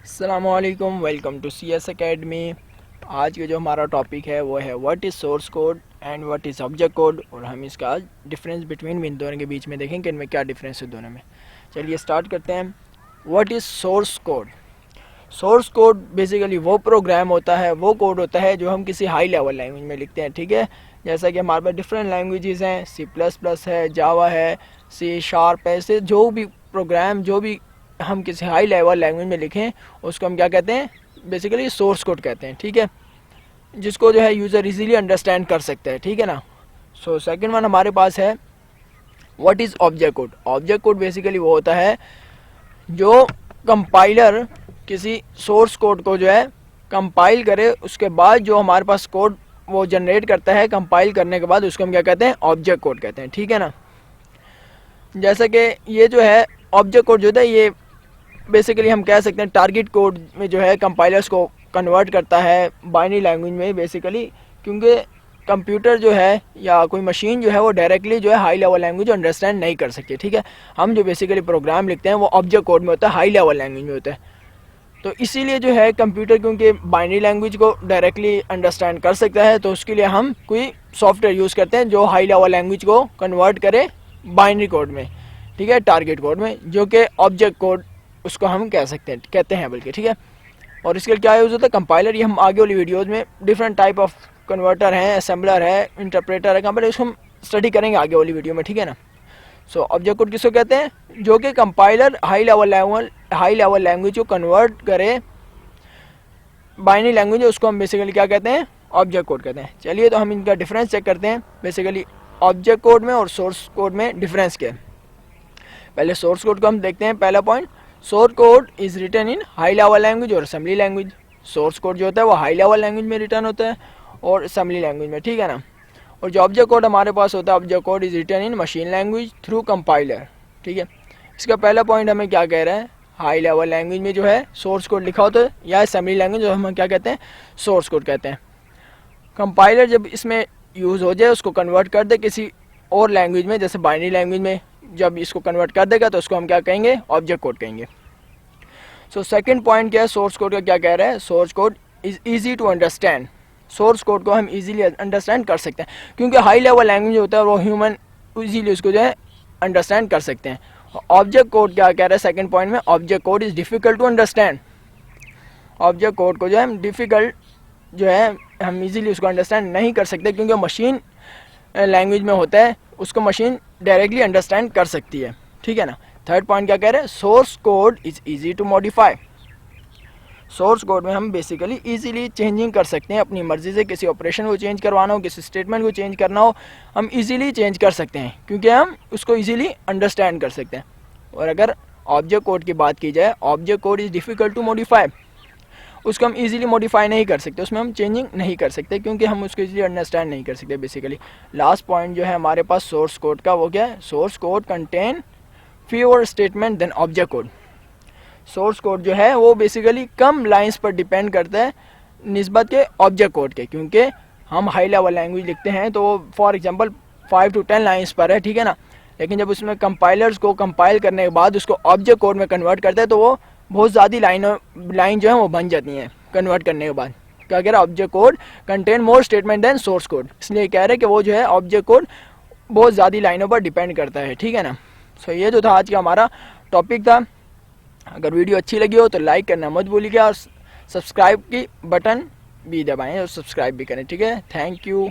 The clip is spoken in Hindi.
अस्सलामुअलैकुम, welcome to C S academy. आज के जो हमारा टॉपिक है वो है what is source code and what is object code, और हम इसका डिफरेंस बिटवीन इन दोनों के बीच में देखेंगे इनमें क्या डिफरेंस है दोनों में। चलिए स्टार्ट करते हैं। What is source code. Source code basically वो प्रोग्राम होता है, वो कोड होता है जो हम किसी हाई लेवल लैंग्वेज में लिखते हैं। ठीक है, जैसा कि हमारे पास डिफरेंट लैंग्वेजेस हैं, सी प्लस प्लस है, जावा है, सी शार्प है, ऐसे जो भी प्रोग्राम जो भी हम किसी हाई लेवल लैंग्वेज में लिखें उसको हम क्या कहते हैं, बेसिकली सोर्स कोड कहते हैं। ठीक है, जिसको जो है यूज़र इजीली अंडरस्टैंड कर सकते हैं। ठीक है ना। सो सेकंड वन हमारे पास है what is object code. Object code basically वो होता है जो कंपाइलर किसी सोर्स कोड को जो है कंपाइल करे, उसके बाद जो हमारे पास कोड वो जनरेट करता है कंपाइल करने के बाद, उसको हम क्या कहते हैं, ऑब्जेक्ट कोड कहते हैं। ठीक है ना। जैसा कि ये जो है ऑब्जेक्ट कोड जो है ये बेसिकली हम कह सकते हैं टारगेट कोड में जो है कंपाइलर्स को कन्वर्ट करता है बाइनरी लैंग्वेज में बेसिकली, क्योंकि कंप्यूटर जो है या कोई मशीन जो है वो डायरेक्टली जो है हाई लेवल लैंग्वेज अंडरस्टैंड नहीं कर सकती। ठीक है, हम जो बेसिकली प्रोग्राम लिखते हैं वो ऑब्जेक्ट कोड में होता है, हाई लेवल लैंग्वेज में होता है। तो इसीलिए जो है कंप्यूटर क्योंकि बाइनरी लैंग्वेज को डायरेक्टली अंडरस्टैंड कर सकता है, तो उसके लिए हम कोई सॉफ्टवेयर यूज़ करते हैं जो हाई लेवल लैंग्वेज को कन्वर्ट करे बाइनरी कोड में। ठीक है, टारगेट कोड में, जो कि ऑब्जेक्ट कोड उसको हम कहते हैं बल्कि। ठीक है, और इसके लिए क्या यूज़ होता है, कंपाइलर। ये हम आगे वाली वीडियोस में डिफरेंट टाइप ऑफ कन्वर्टर हैं, असेंबलर है, इंटरप्रेटर है, कंपाइलर, इसको हम स्टडी करेंगे आगे वाली वीडियो में। ठीक है ना। सो ऑब्जेक्ट कोड किसको कहते हैं, जो कि कंपाइलर हाई लेवल लैंग्वेज को कन्वर्ट करे बाइनरी लैंग्वेज, उसको हम बेसिकली क्या कहते हैं, ऑब्जेक्ट कोड कहते हैं। चलिए तो हम इनका डिफरेंस चेक करते हैं। बेसिकली ऑब्जेक्ट कोड में और सोर्स कोड में डिफरेंस क्या है। पहले सोर्स कोड को हम देखते हैं। पहला point, source code is written in high level language और असेंबली लैंग्वेज। सोर्स कोड जो होता है वो हाई लेवल लैंग्वेज में रिटर्न होता है और असेंबली लैंग्वेज में। ठीक है ना। और जो ऑब्जेक्ट कोड हमारे पास होता है, object code is written in machine language through compiler. ठीक है, इसका पहला पॉइंट हमें क्या कह रहा है, हाई लेवल लैंग्वेज में जो है सोर्स कोड लिखा होता है, या असेंबली लैंग्वेज जो हम क्या कहते हैं, सोर्स कोड कहते हैं। कंपाइलर जब इसमें यूज़ हो जाए, उसको कन्वर्ट कर दे किसी और लैंग्वेज में, जैसे बाइनरी लैंग्वेज में जब इसको कन्वर्ट कर देगा तो उसको हम क्या कहेंगे, ऑब्जेक्ट कोड कहेंगे। सो सेकंड पॉइंट क्या है, सोर्स कोड का क्या कह रहा है, source code is easy to understand. Source code को हम इजीली अंडरस्टैंड कर सकते हैं, क्योंकि हाई लेवल लैंग्वेज होता है वो ह्यूमन इजीली उसको जो है अंडरस्टैंड कर सकते हैं। ऑब्जेक्ट कोड क्या कह रहा है सेकंड पॉइंट में, object code is difficult to understand. Object code को जो है हम डिफिकल्ट जो है हम इजीली उसको अंडरस्टैंड नहीं कर सकते, क्योंकि मशीन लैंग्वेज में होता है, उसको मशीन डायरेक्टली अंडरस्टैंड कर सकती है। ठीक है ना। थर्ड पॉइंट क्या कह रहे हैं, source code is easy to modify. Source code में हम बेसिकली इजीली चेंजिंग कर सकते हैं, अपनी मर्जी से किसी ऑपरेशन को चेंज करवाना हो, किसी स्टेटमेंट को चेंज करना हो, हम इजीली चेंज कर सकते हैं, क्योंकि हम उसको इजीली अंडरस्टैंड कर सकते हैं। और अगर ऑब्जेक्ट कोड की बात की जाए, object code is difficult to modify. उसको हम इजीली मॉडिफाई नहीं कर सकते, उसमें हम चेंजिंग नहीं कर सकते, क्योंकि हम उसको इजीली अंडरस्टैंड नहीं कर सकते बेसिकली। लास्ट पॉइंट जो है हमारे पास सोर्स कोड का, वो क्या है, source code contain fewer statement than object code. Source code जो है वो बेसिकली कम लाइंस पर डिपेंड करता है निस्बत के ऑब्जेक्ट कोड के, क्योंकि हम हाई लेवल लैंग्वेज लिखते हैं तो फॉर एग्जांपल 5 to 10 लाइंस पर है। ठीक है ना। लेकिन जब उसमें कंपाइलर्स को कंपाइल करने के बाद उसको ऑब्जेक्ट कोड में कन्वर्ट करते हैं तो वो बहुत ज़्यादा लाइन जो है वो बन जाती हैं कन्वर्ट करने के बाद। क्या कह रहा है, object code contain more statement than source code, इसलिए कह रहे हैं कि वो जो है ऑब्जेक्ट कोड बहुत ज़्यादा लाइनों पर डिपेंड करता है। ठीक है ना। सो ये जो था आज का हमारा टॉपिक था। अगर वीडियो अच्छी लगी हो तो लाइक करना मत भूलिएगा और सब्सक्राइब की बटन भी दबाएं और सब्सक्राइब भी करें। ठीक है, थैंक यू।